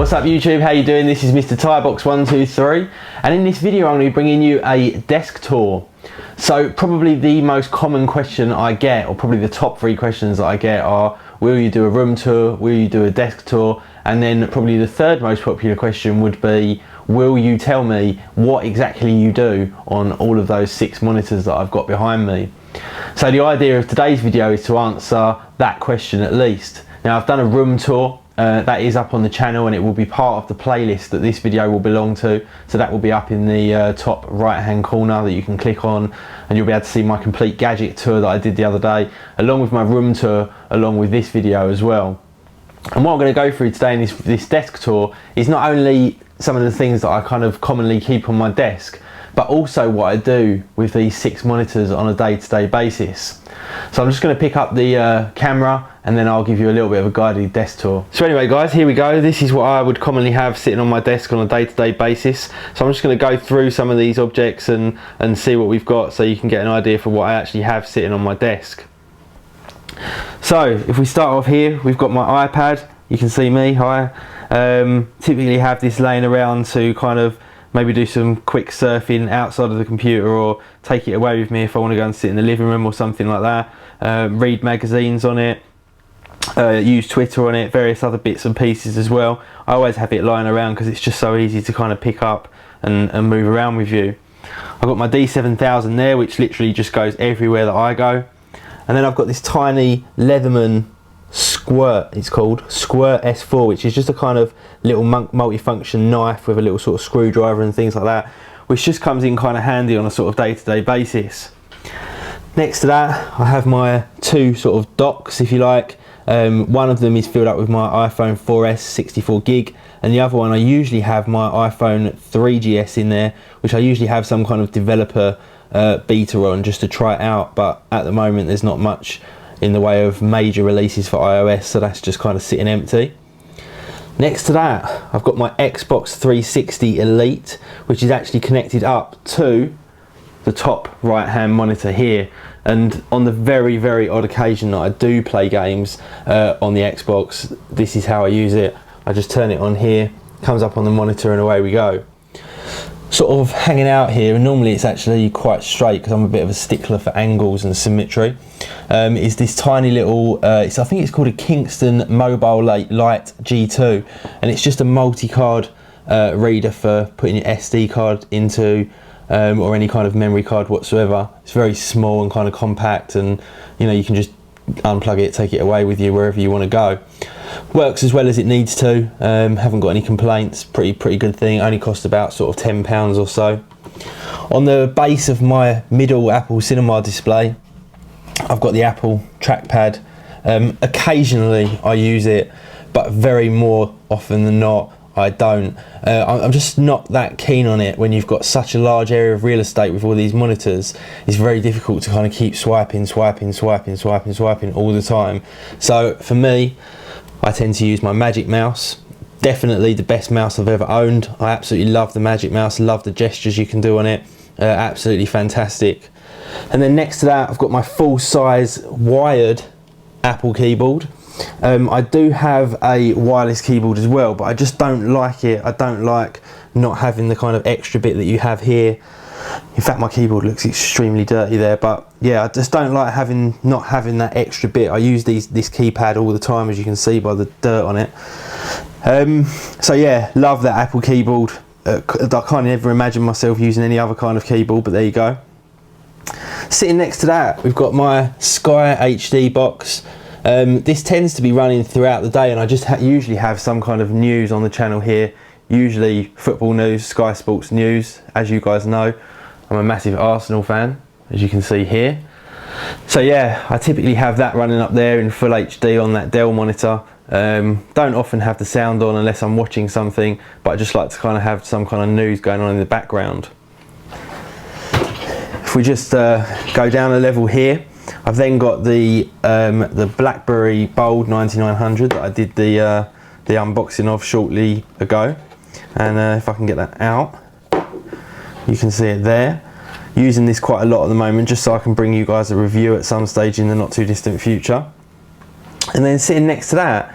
What's up YouTube, how you doing? This is Mr. Tybox123 and in this video I'm going to be bringing you a desk tour. So probably the most common question I get, or probably the top 3 questions that I get are, will you do a room tour, will you do a desk tour, and then probably the third most popular question would be, will you tell me what exactly you do on all of those 6 monitors that I've got behind me. So the idea of today's video is to answer that question at least. Now I've done a room tour. That is up on the channel and it will be part of the playlist that this video will belong to, so that will be up in the top right hand corner that you can click on, and you'll be able to see my complete gadget tour that I did the other day, along with my room tour, along with this video as well. And what I'm going to go through today in this desk tour is not only some of the things that I kind of commonly keep on my desk, but also what I do with these 6 monitors on a day-to-day basis. So I'm just going to pick up the camera and then I'll give you a little bit of a guided desk tour. So anyway guys, here we go. This is what I would commonly have sitting on my desk on a day-to-day basis. So I'm just going to go through some of these objects and see what we've got, so you can get an idea for what I actually have sitting on my desk. So if we start off here, we've got my iPad. You can see me, hi. Typically have this laying around to kind of maybe do some quick surfing outside of the computer, or take it away with me if I want to go and sit in the living room or something like that. Read magazines on it, use Twitter on it, various other bits and pieces as well. I always have it lying around because it's just so easy to kind of pick up and move around with you. I've got my D7000 there, which literally just goes everywhere that I go. And then I've got this tiny Leatherman Squirt, it's called Squirt S4, which is just a kind of little multi-function knife with a little sort of screwdriver and things like that, which just comes in kind of handy on a sort of day-to-day basis. Next to that I have my 2 sort of docks, if you like. One of them is filled up with my iPhone 4S 64 gig, and the other one I usually have my iPhone 3GS in there, which I usually have some kind of developer beta on just to try it out, but at the moment there's not much in the way of major releases for iOS, so that's just kind of sitting empty. Next to that I've got my Xbox 360 Elite, which is actually connected up to the top right hand monitor here, and on the very odd occasion that I do play games on the Xbox, this is how I use it. I just turn it on here, comes up on the monitor, and away we go. Sort of hanging out here, and normally it's actually quite straight because I'm a bit of a stickler for angles and symmetry, is this tiny little, I think it's called a Kingston Mobile Lite G2, and it's just a multi-card reader for putting your SD card into, or any kind of memory card whatsoever. It's very small and kind of compact, and you know, you can just unplug it, take it away with you wherever you want to go. Works as well as it needs to. Haven't got any complaints. Pretty good thing. Only cost about sort of £10 or so. On the base of my middle Apple Cinema display, I've got the Apple trackpad. Occasionally I use it, but very more often than not I don't. I'm just not that keen on it when you've got such a large area of real estate with all these monitors. It's very difficult to kind of keep swiping all the time. So for me, I tend to use my Magic Mouse. Definitely the best mouse I've ever owned. I absolutely love the Magic Mouse, love the gestures you can do on it. Absolutely fantastic. And then next to that I've got my full size wired Apple keyboard. I do have a wireless keyboard as well, but I just don't like it. I don't like not having the kind of extra bit that you have here. In fact, my keyboard looks extremely dirty there, but yeah, I just don't like not having that extra bit. I use this keypad all the time, as you can see by the dirt on it. So yeah, love that Apple keyboard. I can't ever imagine myself using any other kind of keyboard, but there you go. Sitting next to that, we've got my Sky HD box. This tends to be running throughout the day, and I just usually have some kind of news on the channel here, usually football news, Sky Sports news. As you guys know, I'm a massive Arsenal fan, as you can see here. So yeah, I typically have that running up there in full HD on that Dell monitor. Don't often have the sound on unless I'm watching something, but I just like to kind of have some kind of news going on in the background. If we just go down a level here, I've then got the BlackBerry Bold 9900 that I did the unboxing of shortly ago, and if I can get that out, you can see it there. Using this quite a lot at the moment, just so I can bring you guys a review at some stage in the not too distant future. And then sitting next to that,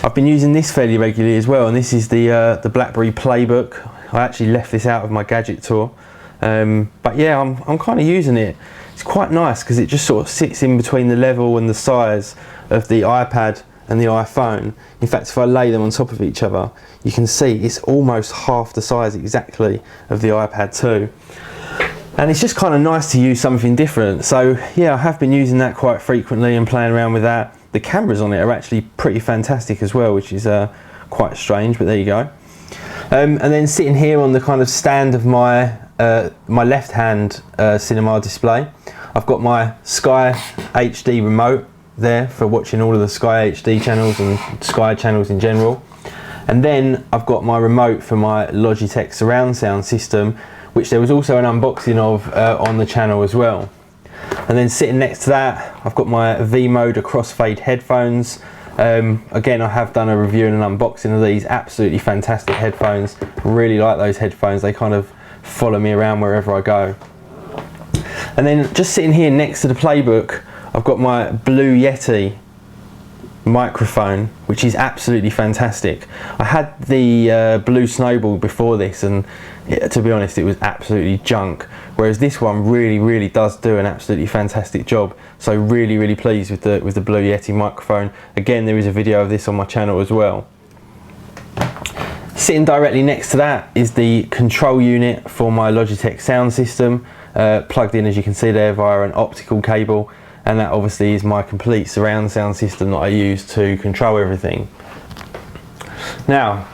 I've been using this fairly regularly as well, and this is the BlackBerry Playbook. I actually left this out of my gadget tour, but yeah, I'm kind of using it. It's quite nice because it just sort of sits in between the level and the size of the iPad and the iPhone. In fact, if I lay them on top of each other, you can see it's almost half the size exactly of the iPad 2. And it's just kind of nice to use something different. So yeah, I have been using that quite frequently and playing around with that. The cameras on it are actually pretty fantastic as well, which is quite strange, but there you go. And then sitting here on the kind of stand of my my left-hand cinema display, I've got my Sky HD remote there for watching all of the Sky HD channels and Sky channels in general. And then I've got my remote for my Logitech surround sound system, which there was also an unboxing of on the channel as well. And then sitting next to that, I've got my V-Mode crossfade headphones. Again, I have done a review and an unboxing of these. Absolutely fantastic headphones. Really like those headphones. They kind of follow me around wherever I go. And then just sitting here next to the Playbook, I've got my Blue Yeti microphone, which is absolutely fantastic. I had the Blue Snowball before this, and to be honest, it was absolutely junk, whereas this one really does do an absolutely fantastic job. So really pleased with the Blue Yeti microphone. Again, there is a video of this on my channel as well. Sitting directly next to that is the control unit for my Logitech sound system, plugged in, as you can see there, via an optical cable. And that obviously is my complete surround sound system that I use to control everything. Now,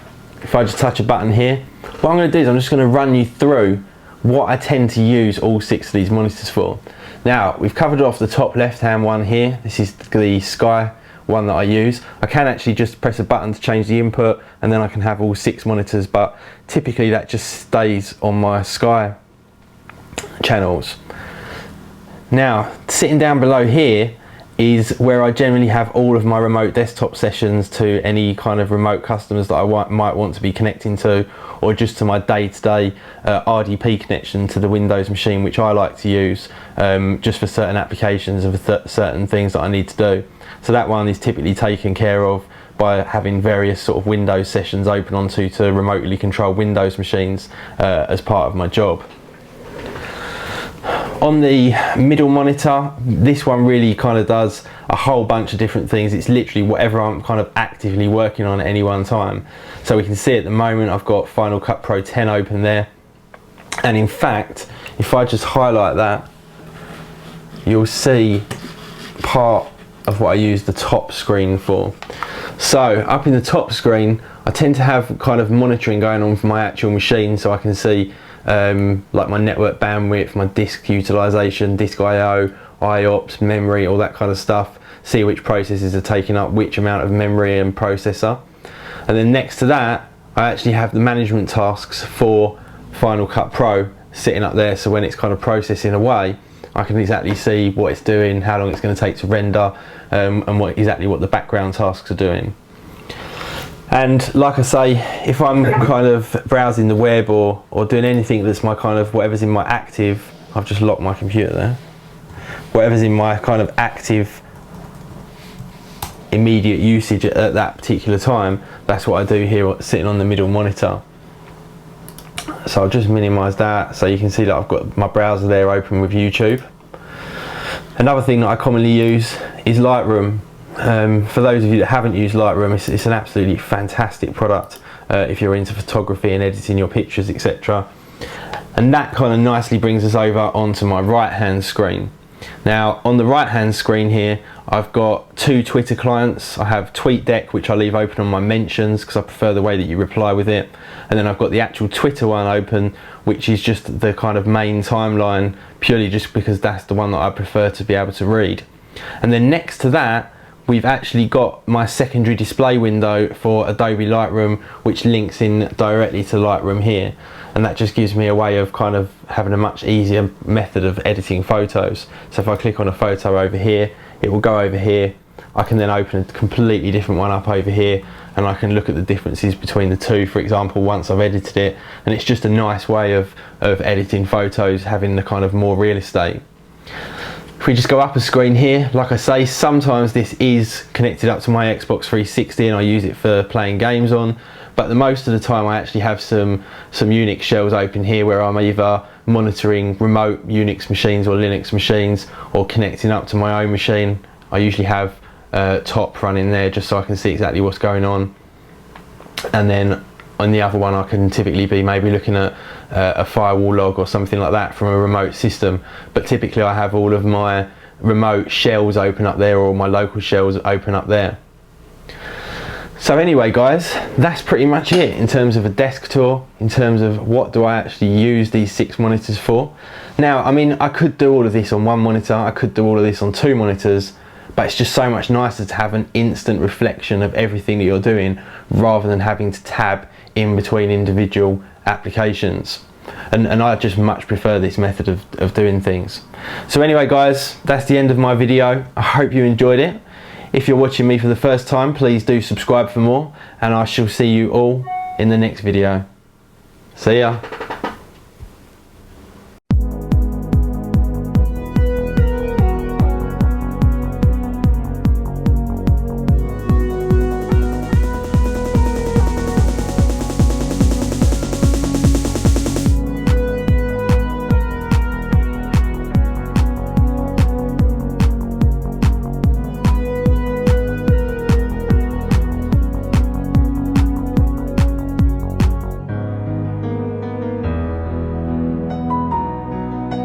if I just touch a button here, what I'm going to do is I'm just going to run you through what I tend to use all 6 of these monitors for. Now, we've covered off the top left-hand one here. This is the Sky one that I use. I can actually just press a button to change the input, and then I can have all 6 monitors, but typically that just stays on my Sky channels. Now, sitting down below here is where I generally have all of my remote desktop sessions to any kind of remote customers that I might want to be connecting to, or just to my day-to-day RDP connection to the Windows machine, which I like to use just for certain applications and for certain things that I need to do. So that one is typically taken care of by having various sort of Windows sessions open onto to remotely control Windows machines as part of my job. On the middle monitor, this one really kind of does a whole bunch of different things. It's literally whatever I'm kind of actively working on at any one time. So we can see at the moment I've got Final Cut Pro 10 open there. And in fact, if I just highlight that, you'll see part of what I use the top screen for. So up in the top screen, I tend to have kind of monitoring going on for my actual machine, so I can see like my network bandwidth, my disk utilization, disk IO, IOPS, memory, all that kind of stuff. See which processes are taking up which amount of memory and processor. And then next to that, I actually have the management tasks for Final Cut Pro sitting up there, so when it's kind of processing away, I can exactly see what it's doing, how long it's going to take to render, and exactly what the background tasks are doing. And like I say, if I'm kind of browsing the web or doing anything that's my kind of whatever's in my active, I've just locked my computer there, whatever's in my kind of active immediate usage at that particular time, that's what I do here sitting on the middle monitor. So I'll just minimize that so you can see that I've got my browser there open with YouTube. Another thing that I commonly use is Lightroom. For those of you that haven't used Lightroom, it's an absolutely fantastic product if you're into photography and editing your pictures, etc. And that kind of nicely brings us over onto my right hand screen. Now on the right hand screen here, I've got 2 Twitter clients. I have TweetDeck, which I leave open on my mentions because I prefer the way that you reply with it. And then I've got the actual Twitter one open, which is just the kind of main timeline, purely just because that's the one that I prefer to be able to read. And then next to that, we've actually got my secondary display window for Adobe Lightroom, which links in directly to Lightroom here. And that just gives me a way of kind of having a much easier method of editing photos. So if I click on a photo over here, it will go over here. I can then open a completely different one up over here, and I can look at the differences between the two, for example, once I've edited it. And it's just a nice way of editing photos, having the kind of more real estate. If we just go up a screen here, like I say, sometimes this is connected up to my Xbox 360 and I use it for playing games on, but the most of the time I actually have some Unix shells open here where I'm either monitoring remote Unix machines or Linux machines, or connecting up to my own machine. I usually have top running there just so I can see exactly what's going on, and then on the other one I can typically be maybe looking at a firewall log or something like that from a remote system, but typically I have all of my remote shells open up there, or my local shells open up there. So anyway guys, that's pretty much it in terms of a desk tour, in terms of what do I actually use these 6 monitors for. Now, I mean, I could do all of this on one monitor, I could do all of this on 2 monitors, but it's just so much nicer to have an instant reflection of everything that you're doing rather than having to tab in between individual applications. And I just much prefer this method of doing things. So anyway guys, that's the end of my video. I hope you enjoyed it. If you're watching me for the first time, please do subscribe for more, and I shall see you all in the next video. See ya.